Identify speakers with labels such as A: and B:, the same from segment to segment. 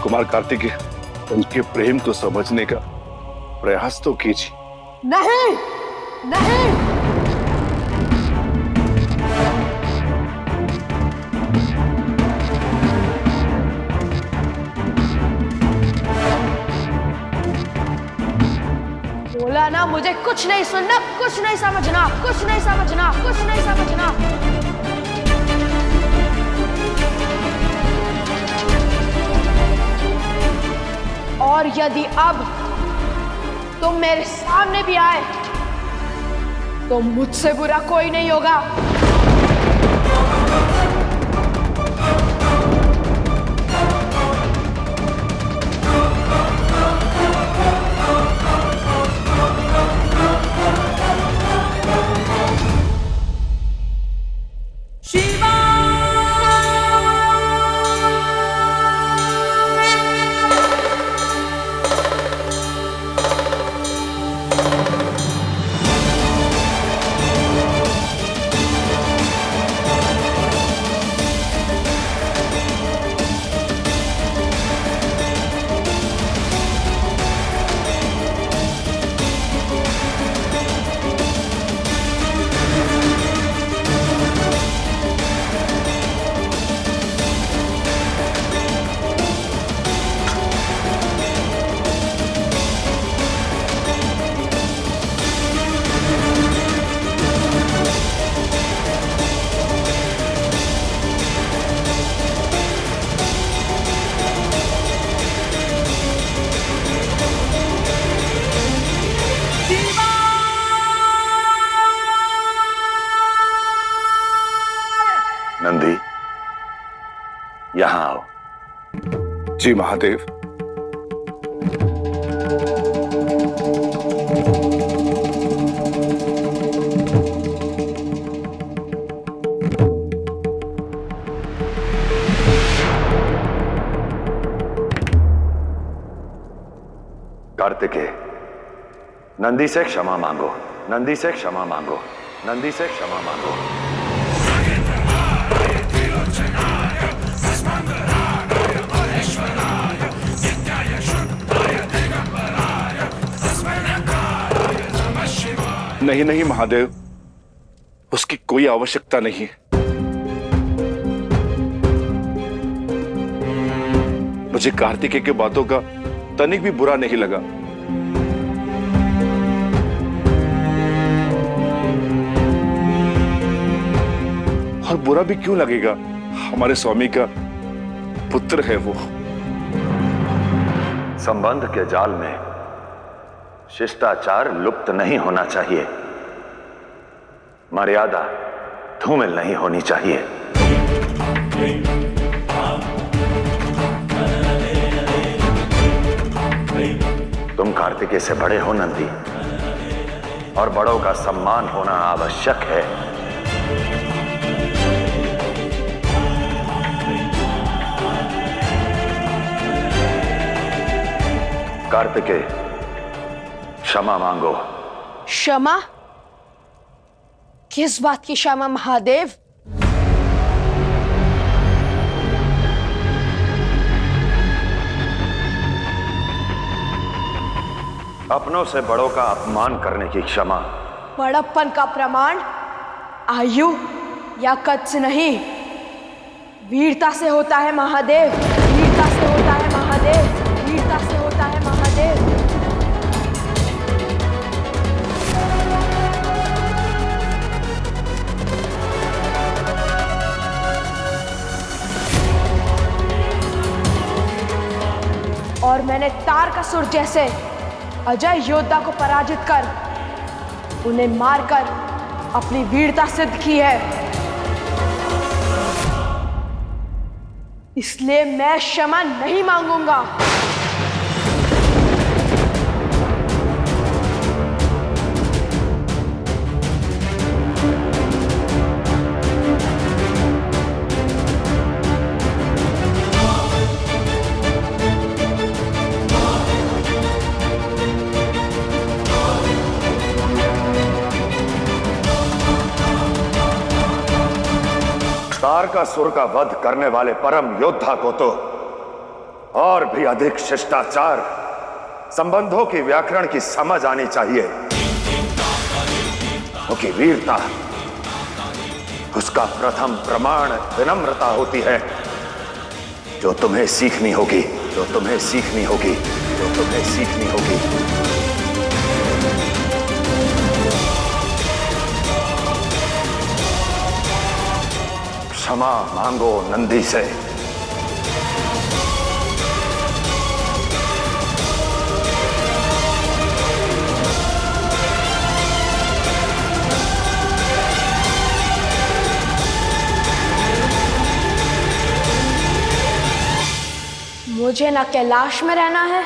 A: कुमार कार्तिकेय, उनके प्रेम को समझने का प्रयास तो कीजिए।
B: नहीं नहीं, बोला ना मुझे कुछ नहीं सुनना, कुछ नहीं समझना, कुछ नहीं समझना, कुछ नहीं समझना। और यदि अब तुम मेरे सामने भी आए तो मुझसे बुरा कोई नहीं होगा।
C: नंदी, यहां आओ।
A: जी महादेव।
C: कार्तिकेय, नंदी से क्षमा मांगो, नंदी से क्षमा मांगो, नंदी से क्षमा मांगो।
A: नहीं नहीं महादेव, उसकी कोई आवश्यकता नहीं है। मुझे कार्तिकेय की बातों का तनिक भी बुरा नहीं लगा। और बुरा भी क्यों लगेगा, हमारे स्वामी का पुत्र है वो।
C: संबंध के जाल में शिष्टाचार लुप्त नहीं होना चाहिए, मर्यादा धूमिल नहीं होनी चाहिए। तुम कार्तिकेय से बड़े हो नंदी, और बड़ों का सम्मान होना आवश्यक है। कार्तिकेय, क्षमा मांगो।
B: क्षमा? किस बात की क्षमा महादेव?
C: अपनों से बड़ों का अपमान करने की क्षमा।
B: बड़प्पन का प्रमाण आयु या कद से नहीं, वीरता से होता है महादेव, वीरता से होता है महादेव, वीरता से होता है महादेव। और मैंने तारकासुर जैसे अजय योद्धा को पराजित कर, उन्हें मारकर अपनी वीरता सिद्ध की है। इसलिए मैं क्षमा नहीं मांगूंगा।
C: तारकासुर का वध करने वाले परम योद्धा को तो और भी अधिक शिष्टाचार, संबंधों की व्याकरण की समझ आनी चाहिए, क्योंकि वीरता उसका प्रथम प्रमाण विनम्रता होती है, जो तुम्हें सीखनी होगी, जो तुम्हें सीखनी होगी, जो तुम्हें सीखनी होगी। क्षमा मांगो नंदी से।
B: मुझे ना कैलाश में रहना है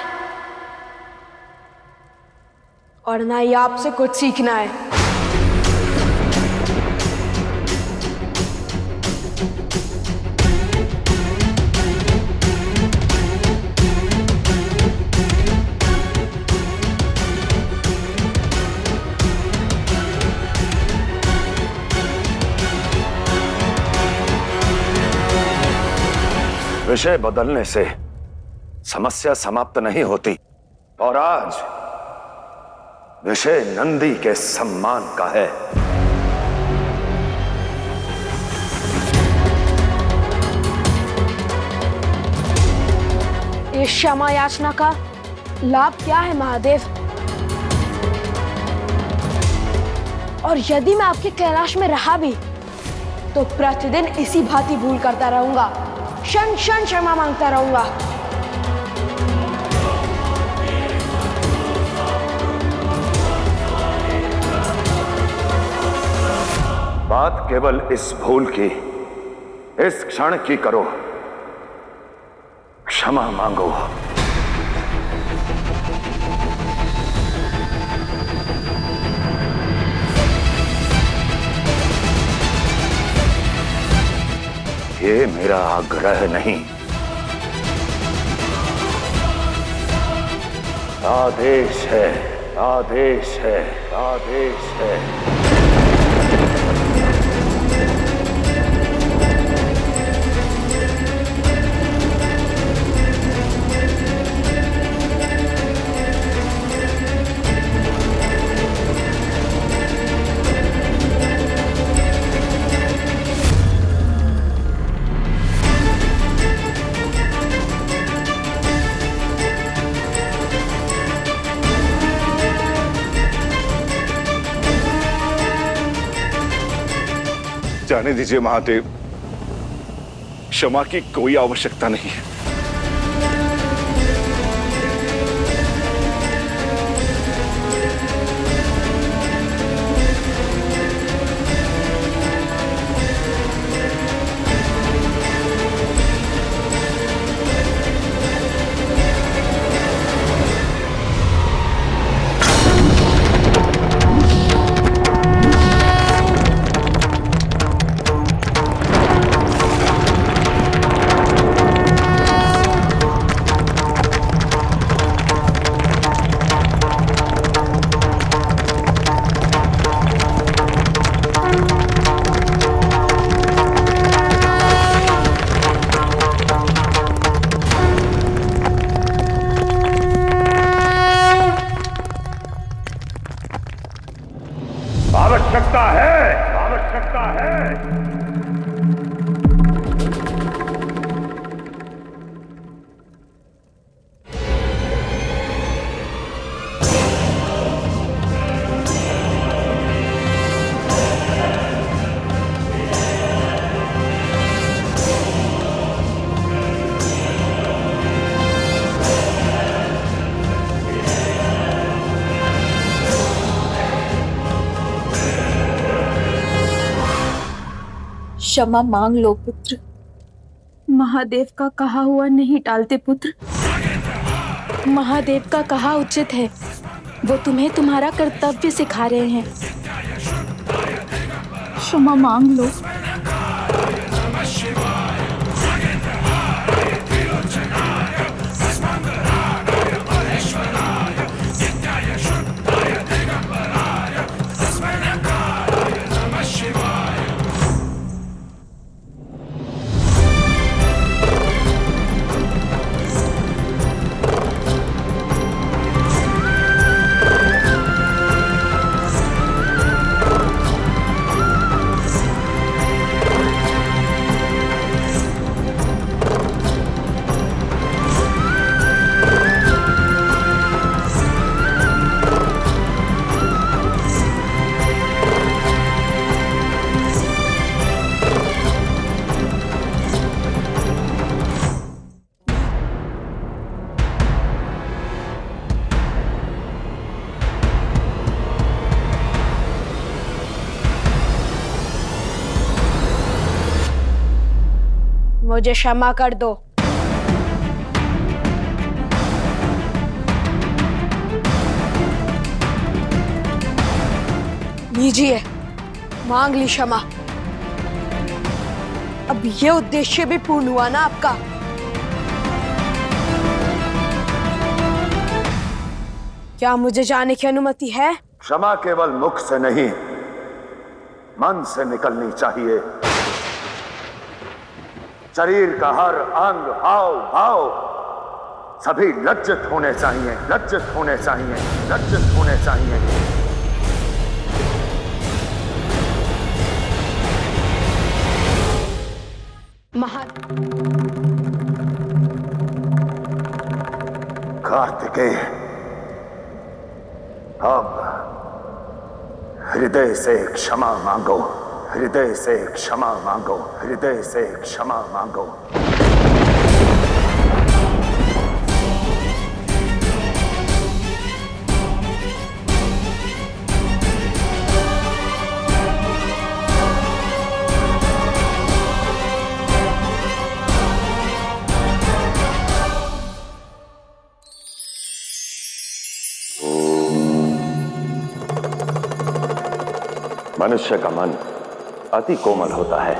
B: और ना ही आपसे कुछ सीखना है।
C: विषय बदलने से समस्या समाप्त नहीं होती, और आज विषय नंदी के सम्मान का है।
B: इस क्षमा याचना का लाभ क्या है महादेव? और यदि मैं आपके कैलाश में रहा भी तो प्रतिदिन इसी भांति भूल करता रहूंगा, क्षण क्षण क्षमा मांगता रहूंगा।
C: बात केवल इस भूल की, इस क्षण की करो। क्षमा मांगो। ये मेरा आग्रह नहीं, आदेश है, आदेश है, आदेश है।
A: जाने दीजिए महादेव, क्षमा की कोई आवश्यकता नहीं है।
C: आवश्यकता है, आवश्यकता है।
D: क्षमा मांग लो पुत्र। महादेव का कहा हुआ नहीं टालते पुत्र। महादेव का कहा उचित है, वो तुम्हें तुम्हारा कर्तव्य सिखा रहे हैं। क्षमा मांग लो।
B: मुझे क्षमा कर दो। लीजिए, मांग ली क्षमा। अब ये उद्देश्य भी पूर्ण हुआ ना आपका? क्या मुझे जाने की अनुमति है?
C: क्षमा केवल मुख से नहीं, मन से निकलनी चाहिए। शरीर का हर अंग, हाव भाव सभी लज्जित होने चाहिए, लज्जित होने चाहिए, लज्जित होने चाहिए। कार्तिकेय, अब हृदय से क्षमा मांगो, हृदय से क्षमा मांगो, हृदय से क्षमा मांगो। मनुष्य का मन अति कोमल होता है,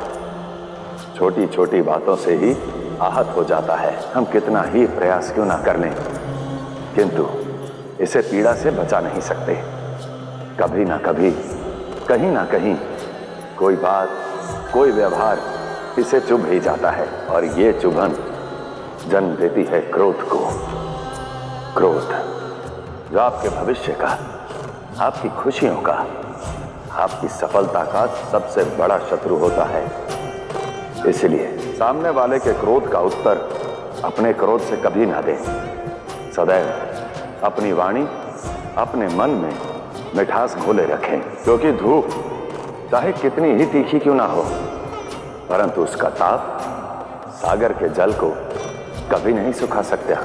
C: छोटी छोटी बातों से ही आहत हो जाता है। हम कितना ही प्रयास क्यों ना कर लें, किंतु इसे पीड़ा से बचा नहीं सकते। कभी ना कभी, कहीं ना कहीं कोई बात, कोई व्यवहार इसे चुभ ही जाता है, और ये चुभन जन्म देती है क्रोध को। क्रोध जो आपके भविष्य का, आपकी खुशियों का, आपकी सफलता का सबसे बड़ा शत्रु होता है। इसलिए सामने वाले के क्रोध का उत्तर अपने क्रोध से कभी ना दें। सदैव अपनी वाणी, अपने मन में मिठास घोले रखें, क्योंकि धूप चाहे कितनी ही तीखी क्यों ना हो, परंतु उसका ताप सागर के जल को कभी नहीं सुखा सकता।